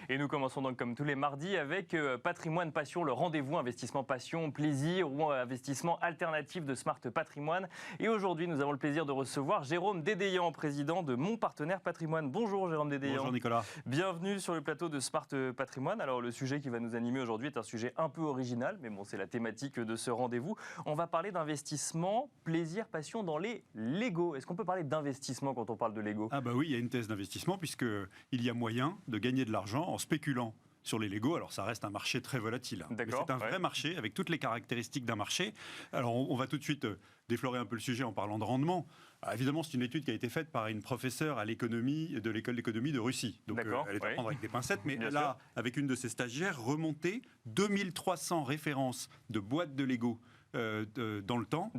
Et nous commençons donc comme tous les mardis avec Patrimoine Passion, le rendez-vous investissement passion, plaisir ou investissement alternatif de Smart Patrimoine. Et aujourd'hui, nous avons le plaisir de recevoir Jérôme Dédéian, président de Mon Partenaire Patrimoine. Bonjour Jérôme Dédéian. Bonjour Nicolas. Bienvenue sur le plateau de Smart Patrimoine. Alors le sujet qui va nous animer aujourd'hui est un sujet un peu original, mais bon, c'est la thématique de ce rendez-vous. On va parler d'investissement, plaisir, passion dans les Lego. Est-ce qu'on peut parler d'investissement quand on parle de Lego ? Ah bah oui, il y a une thèse d'investissement puisqu'il y a moyen de gagner de l'argent en spéculant sur les Lego. Alors ça reste un marché très volatile. Mais c'est un vrai marché avec toutes les caractéristiques d'un marché. Alors on va tout de suite déflorer un peu le sujet en parlant de rendement. Alors, évidemment, c'est une étude qui a été faite par une professeure à l'économie de l'école d'économie de Russie. Donc elle est à prendre avec des pincettes, mais elle a, avec une de ses stagiaires, remonté 2300 références de boîtes de Lego dans le temps,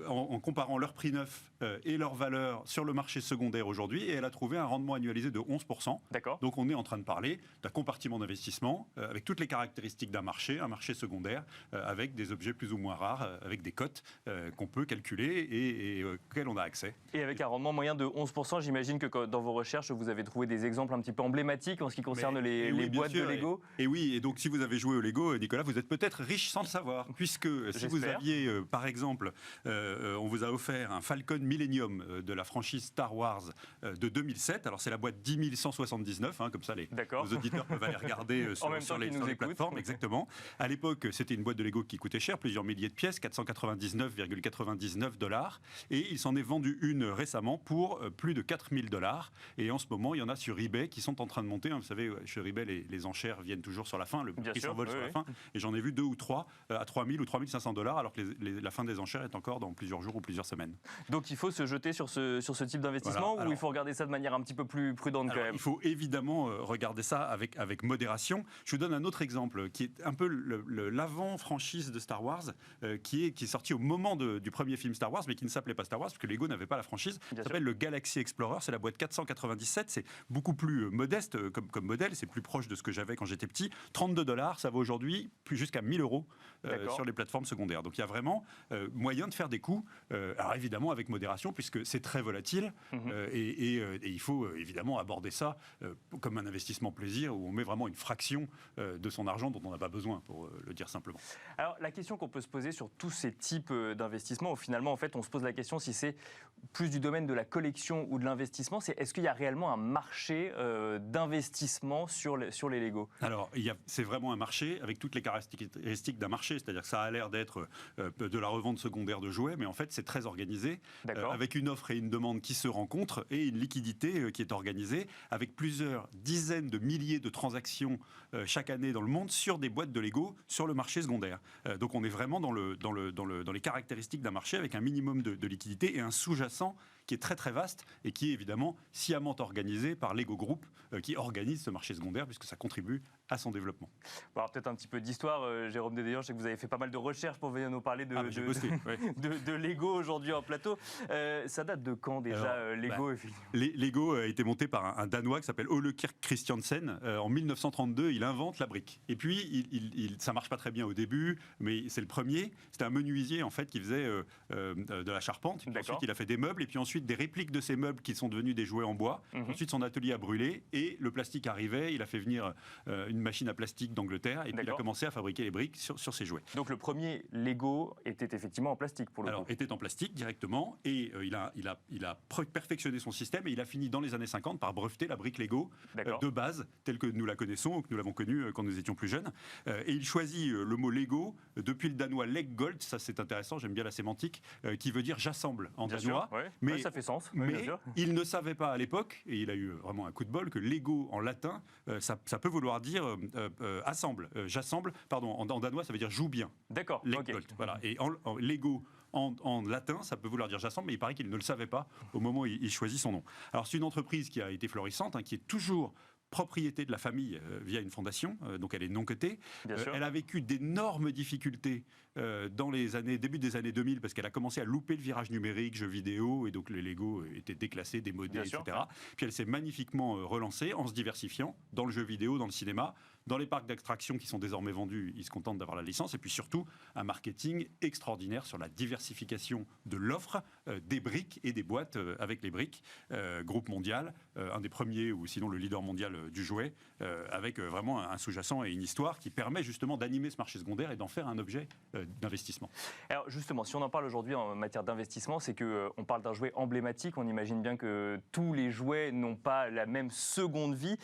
en comparant leur prix neuf et leur valeur sur le marché secondaire aujourd'hui, et elle a trouvé un rendement annualisé de 11%. Donc on est en train de parler d'un compartiment d'investissement avec toutes les caractéristiques d'un marché, un marché secondaire, avec des objets plus ou moins rares, avec des cotes qu'on peut calculer et auxquelles on a accès. Et avec un rendement moyen de 11%, j'imagine que dans vos recherches, vous avez trouvé des exemples un petit peu emblématiques en ce qui concerne les boîtes de Lego. Et oui, et donc si vous avez joué au Lego, Nicolas, vous êtes peut-être riche sans le savoir, puisque si vous aviez, par exemple, on vous a offert un Falcon Millennium de la franchise Star Wars de 2007. Alors c'est la boîte 10179, comme ça nos auditeurs peuvent aller regarder sur les plateformes. Exactement. À l'époque, c'était une boîte de Lego qui coûtait cher, plusieurs milliers de pièces, 499,99 $. Et il s'en est vendu une récemment pour plus de 4000 $. Et en ce moment, il y en a sur eBay qui sont en train de monter. Vous savez, sur eBay, les enchères viennent toujours sur la fin, le prix s'envole sur la fin. Et j'en ai vu 2 ou 3 à 3000 ou 3500 $, alors que la fin des enchères est encore dans plusieurs jours ou plusieurs semaines. Donc il faut se jeter sur ce type d'investissement, ou il faut regarder ça de manière un petit peu plus prudente quand même ? Il faut évidemment regarder ça avec modération. Je vous donne un autre exemple qui est un peu l'avant-franchise de Star Wars, qui est sorti au moment du premier film Star Wars, mais qui ne s'appelait pas Star Wars, parce que Lego n'avait pas la franchise. Ça s'appelle le Galaxy Explorer, c'est la boîte 497, c'est beaucoup plus modeste comme modèle, c'est plus proche de ce que j'avais quand j'étais petit. 32 $, ça vaut aujourd'hui plus jusqu'à 1000 € sur les plateformes secondaires. Donc il y a vraiment moyen de faire des coups, alors évidemment avec modération, puisque c'est très volatile, et il faut évidemment aborder ça comme un investissement plaisir, où on met vraiment une fraction de son argent dont on n'a pas besoin, pour le dire simplement. Alors la question qu'on peut se poser sur tous ces types d'investissements, où finalement en fait on se pose la question si c'est plus du domaine de la collection ou de l'investissement, c'est est-ce qu'il y a réellement un marché d'investissement sur les Lego ? Alors c'est vraiment un marché avec toutes les caractéristiques d'un marché, c'est-à-dire que ça a l'air d'être de la revente secondaire de jouets, mais en fait c'est très organisé, avec une offre et une demande qui se rencontrent et une liquidité qui est organisée, avec plusieurs dizaines de milliers de transactions chaque année dans le monde sur des boîtes de Lego sur le marché secondaire. Donc on est vraiment dans les caractéristiques d'un marché avec un minimum de liquidité et un sous-jacent qui est très très vaste et qui est évidemment sciemment organisé par Lego Group, qui organise ce marché secondaire puisque ça contribue à son développement. Bon, alors peut-être un petit peu d'histoire, Jérôme Dédéian, je sais que vous avez fait pas mal de recherches pour venir nous parler de Lego aujourd'hui en plateau. Ça date de quand déjà, Lego Lego a été monté par un Danois qui s'appelle Ole Kirk Christiansen. En 1932, il invente la brique. Et puis, ça marche pas très bien au début, mais c'est le premier. C'était un menuisier en fait qui faisait de la charpente. Ensuite, il a fait des meubles et puis ensuite des répliques de ces meubles qui sont devenus des jouets en bois. Ensuite, son atelier a brûlé et le plastique arrivait. Il a fait venir une machine à plastique d'Angleterre et puis il a commencé à fabriquer les briques sur ses jouets. Donc le premier Lego était effectivement en plastique pour le coup. Alors, était en plastique directement et il a perfectionné son système et il a fini dans les années 50 par breveter la brique Lego de base, telle que nous la connaissons ou que nous l'avons connue quand nous étions plus jeunes. Et il choisit le mot Lego depuis le danois Leggold, ça c'est intéressant, j'aime bien la sémantique, qui veut dire j'assemble en danois. Mais ça fait sens. Mais il ne savait pas à l'époque, et il a eu vraiment un coup de bol, que Lego en latin, ça peut vouloir dire assemble, j'assemble, pardon, en danois ça veut dire joue bien. D'accord. Leggold, voilà. Et en Lego en latin, ça peut vouloir dire j'assemble, mais il paraît qu'il ne le savait pas au moment où il choisit son nom. Alors c'est une entreprise qui a été florissante, qui est toujours propriété de la famille via une fondation, donc elle est non cotée. Elle a vécu d'énormes difficultés dans début des années 2000 parce qu'elle a commencé à louper le virage numérique, jeux vidéo, et donc les Lego étaient déclassés, démodés, etc. Puis elle s'est magnifiquement relancée en se diversifiant dans le jeu vidéo, dans le cinéma. Dans les parcs d'attractions qui sont désormais vendus, ils se contentent d'avoir la licence. Et puis surtout, un marketing extraordinaire sur la diversification de l'offre, des briques et des boîtes avec les briques. Groupe mondial, un des premiers ou sinon le leader mondial du jouet, avec vraiment un sous-jacent et une histoire qui permet justement d'animer ce marché secondaire et d'en faire un objet d'investissement. Alors justement, si on en parle aujourd'hui en matière d'investissement, c'est qu'on parle d'un jouet emblématique. On imagine bien que tous les jouets n'ont pas la même seconde vie.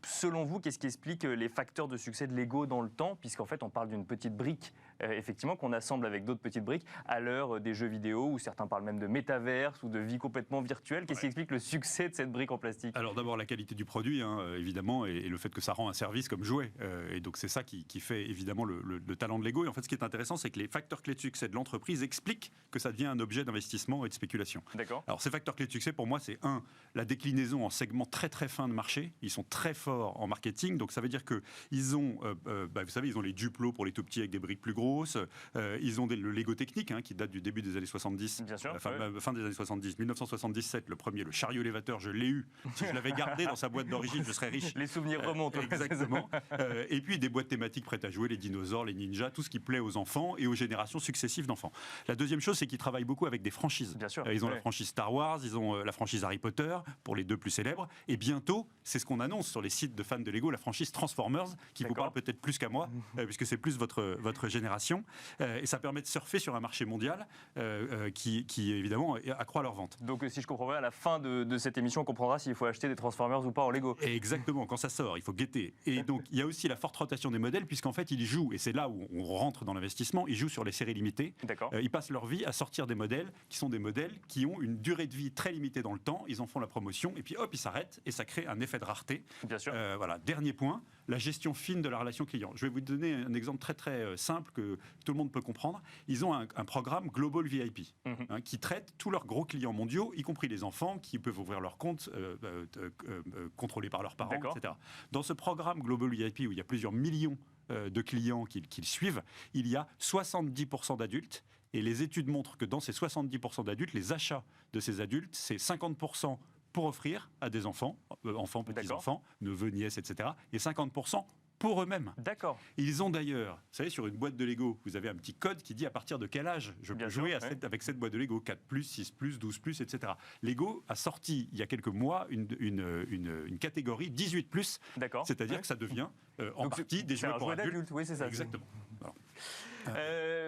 Selon vous, qu'est-ce qui explique les facteurs de succès de Lego dans le temps, puisqu'en fait on parle d'une petite brique effectivement qu'on assemble avec d'autres petites briques à l'heure des jeux vidéo, où certains parlent même de métaverse ou de vie complètement virtuelle. Qu'est-ce qui explique le succès de cette brique en plastique? Alors d'abord la qualité du produit, évidemment, et le fait que ça rend un service comme jouet. Et donc c'est ça qui fait évidemment le talent de Lego. Et en fait ce qui est intéressant, c'est que les facteurs clés de succès de l'entreprise expliquent que ça devient un objet d'investissement et de spéculation. D'accord. Alors ces facteurs clés de succès, pour moi, c'est la déclinaison en segments très très fins de marché. Ils sont très forts en marketing, donc ça veut dire qu'ils ont, vous savez, ils ont les Duplo pour les tout petits avec des briques plus grosses. Ils ont le Lego technique qui date du début des années 70. Bien sûr, fin des années 70. 1977, le premier, le chariot élévateur, je l'ai eu. Si je l'avais gardé dans sa boîte d'origine, je serais riche. Les souvenirs remontent. Exactement. Et puis des boîtes thématiques prêtes à jouer, les dinosaures, les ninjas, tout ce qui plaît aux enfants et aux générations successives d'enfants. La deuxième chose, c'est qu'ils travaillent beaucoup avec des franchises. Bien sûr. Ils ont la franchise Star Wars, ils ont la franchise Harry Potter, pour les deux plus célèbres. Et bientôt, c'est ce qu'on annonce sur les sites de fans de Lego, la franchise Transformers, qui vous parle peut-être plus qu'à moi, puisque c'est plus votre génération. Et ça permet de surfer sur un marché mondial qui évidemment accroît leur vente. Donc si je comprends bien, à la fin de cette émission, on comprendra s'il faut acheter des Transformers ou pas en Lego. Et exactement, quand ça sort, il faut guetter. Et donc il y a aussi la forte rotation des modèles, puisqu'en fait ils jouent, et c'est là où on rentre dans l'investissement, ils jouent sur les séries limitées. Ils passent leur vie à sortir des modèles qui sont des modèles qui ont une durée de vie très limitée dans le temps, ils en font la promotion, et puis hop, ils s'arrêtent, et ça crée un effet de rareté. Bien sûr. Voilà, dernier point, la gestion fine de la relation client. Je vais vous donner un exemple très très simple que tout le monde peut comprendre. Ils ont un programme Global VIP qui traite tous leurs gros clients mondiaux, y compris les enfants qui peuvent ouvrir leur compte contrôlés par leurs parents, etc. Dans ce programme Global VIP où il y a plusieurs millions de clients qui le suivent, il y a 70% d'adultes. Et les études montrent que dans ces 70% d'adultes, les achats de ces adultes, c'est 50% pour offrir à des enfants, petits-enfants, neveux, nièces, etc. et 50% pour eux-mêmes. D'accord. Ils ont d'ailleurs, vous savez, sur une boîte de Lego, vous avez un petit code qui dit à partir de quel âge je peux jouer avec cette boîte de Lego, 4+, 6+, 12+, etc. Lego a sorti, il y a quelques mois, une catégorie 18+, c'est-à-dire que ça devient en partie des jouets pour adultes. Oui, c'est ça. Exactement. Voilà.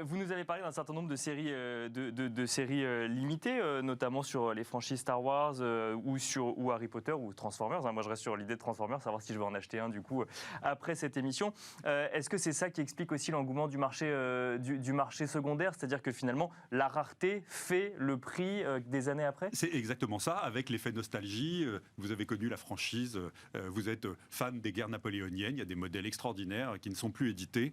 Vous nous avez parlé d'un certain nombre de séries, de séries limitées, notamment sur les franchises Star Wars ou Harry Potter ou Transformers. Moi, je reste sur l'idée de Transformers, savoir si je vais en acheter un du coup après cette émission. Est-ce que c'est ça qui explique aussi l'engouement du marché secondaire, c'est-à-dire que finalement la rareté fait le prix des années après? C'est exactement ça, avec l'effet nostalgie. Vous avez connu la franchise, vous êtes fan des guerres napoléoniennes. Il y a des modèles extraordinaires qui ne sont plus édités.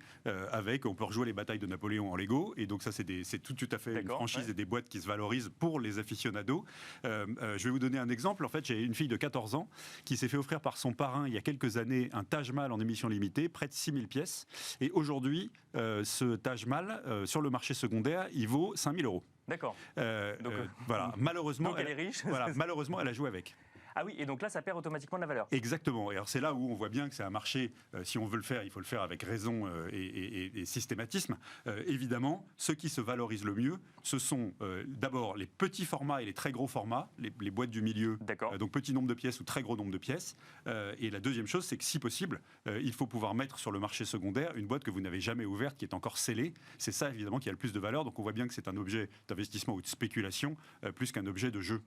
On peut rejouer les batailles de Napoléon en Lego, et donc ça c'est tout à fait une franchise et des boîtes qui se valorisent pour les aficionados. Je vais vous donner un exemple. En fait, j'ai une fille de 14 ans qui s'est fait offrir par son parrain il y a quelques années un Taj Mahal en émission limitée, près de 6000 pièces, et aujourd'hui ce Taj Mahal sur le marché secondaire il vaut 5000 €. D'accord. Voilà. Malheureusement, donc elle est riche. Voilà, malheureusement, elle a joué avec. Ah oui, et donc là, ça perd automatiquement de la valeur. Exactement. Et alors c'est là où on voit bien que c'est un marché, si on veut le faire, il faut le faire avec raison et systématisme. Évidemment, ceux qui se valorisent le mieux, ce sont d'abord les petits formats et les très gros formats, les boîtes du milieu, donc petit nombre de pièces ou très gros nombre de pièces. Et la deuxième chose, c'est que si possible, il faut pouvoir mettre sur le marché secondaire une boîte que vous n'avez jamais ouverte, qui est encore scellée. C'est ça, évidemment, qui a le plus de valeur. Donc on voit bien que c'est un objet d'investissement ou de spéculation, plus qu'un objet de jeu.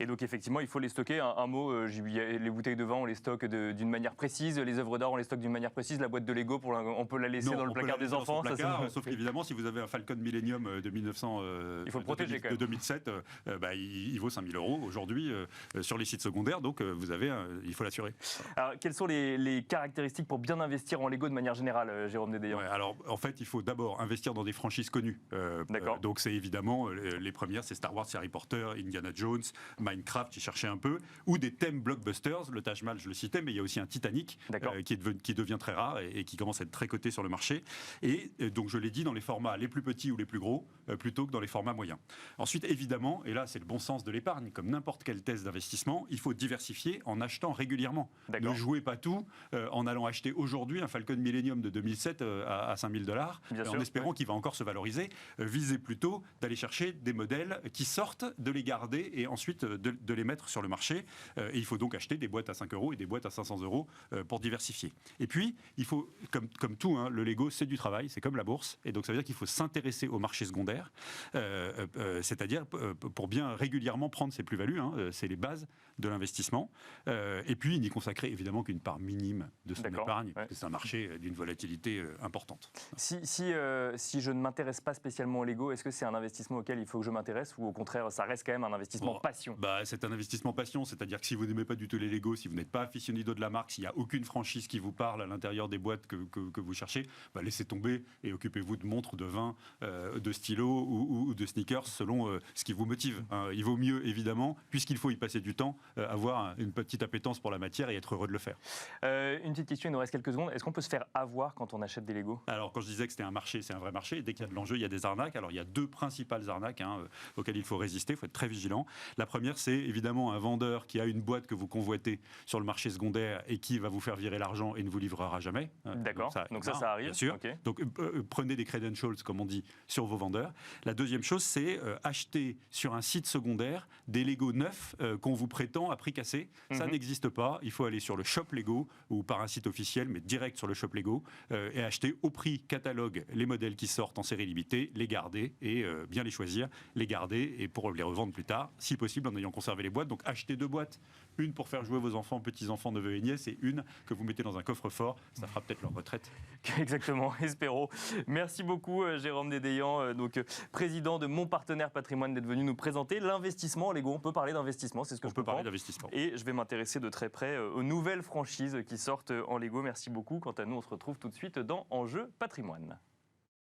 Et donc effectivement, il faut les stocker. Un mot, les bouteilles de vin, on les stocke d'une manière précise. Les œuvres d'art, on les stocke d'une manière précise. La boîte de Lego, on peut la laisser dans le placard des enfants. Sauf qu'évidemment, si vous avez un Falcon Millennium de 2007, il vaut 5000 € aujourd'hui sur les sites secondaires. Donc il faut l'assurer. Alors, quelles sont les caractéristiques pour bien investir en Lego de manière générale, Jérôme Dédéian? Alors en fait, il faut d'abord investir dans des franchises connues. Donc c'est évidemment les premières, c'est Star Wars, Harry Potter, Indiana Jones. Minecraft, j'ai cherché un peu, ou des thèmes blockbusters. Le Taj Mahal, je le citais, mais il y a aussi un Titanic qui devient très rare et qui commence à être très coté sur le marché. Et donc, je l'ai dit, dans les formats les plus petits ou les plus gros, plutôt que dans les formats moyens. Ensuite, évidemment, et là, c'est le bon sens de l'épargne, comme n'importe quelle thèse d'investissement, il faut diversifier en achetant régulièrement. Ne jouez pas tout en allant acheter aujourd'hui un Falcon Millennium de 2007 à $5 000 en espérant qu'il va encore se valoriser. Visez plutôt d'aller chercher des modèles qui sortent, de les garder et ensuite de les mettre sur le marché. Et il faut donc acheter des boîtes à 5 € et des boîtes à 500 € pour diversifier. Et puis, il faut, comme tout, hein, le Lego, c'est du travail, c'est comme la bourse. Et donc, ça veut dire qu'il faut s'intéresser au marché secondaire, c'est-à-dire pour bien régulièrement prendre ses plus-values. Hein, c'est les bases de l'investissement. Et puis, n'y consacrer évidemment qu'une part minime de son épargne, parce que c'est un marché d'une volatilité importante. Si je ne m'intéresse pas spécialement au Lego, est-ce que c'est un investissement auquel il faut que je m'intéresse ou au contraire, ça reste quand même un investissement passion? C'est un investissement passion, c'est-à-dire que si vous n'aimez pas du tout les Lego, si vous n'êtes pas aficionado de la marque, s'il n'y a aucune franchise qui vous parle à l'intérieur des boîtes que vous cherchez, laissez tomber et occupez-vous de montres, de vin, de stylos ou de sneakers selon ce qui vous motive. Il vaut mieux, évidemment, puisqu'il faut y passer du temps, avoir une petite appétence pour la matière et être heureux de le faire. Une petite question, il nous reste quelques secondes. Est-ce qu'on peut se faire avoir quand on achète des Lego? Alors, quand je disais que c'était un marché, c'est un vrai marché. Dès qu'il y a de l'enjeu, il y a des arnaques. Alors, il y a deux principales arnaques auxquelles il faut résister. Il faut être très vigilant. La première, c'est évidemment un vendeur qui a une boîte que vous convoitez sur le marché secondaire et qui va vous faire virer l'argent et ne vous livrera jamais. D'accord. Donc ça arrive. Bien sûr. Okay. Donc, prenez des credentials, comme on dit, sur vos vendeurs. La deuxième chose, c'est acheter sur un site secondaire des Lego neufs qu'on vous prétend à prix cassé. Ça n'existe pas. Il faut aller sur le Shop Lego ou par un site officiel, mais direct sur le Shop Lego et acheter au prix catalogue les modèles qui sortent en série limitée, les garder et bien les choisir, les garder et pour les revendre plus tard, si possible en ayant conservé les boîtes. Donc achetez 2 boîtes, une pour faire jouer vos enfants, petits-enfants, neveux et nièces et une que vous mettez dans un coffre-fort. Ça fera peut-être leur retraite. Exactement, espérons. Merci beaucoup Jérôme Dédéian, président de Mon Partenaire Patrimoine, d'être venu nous présenter l'investissement en Lego. On peut parler d'investissement, c'est ce que je peux parler d'investissement. Et je vais m'intéresser de très près aux nouvelles franchises qui sortent en Lego. Merci beaucoup. Quant à nous, on se retrouve tout de suite dans Enjeu Patrimoine.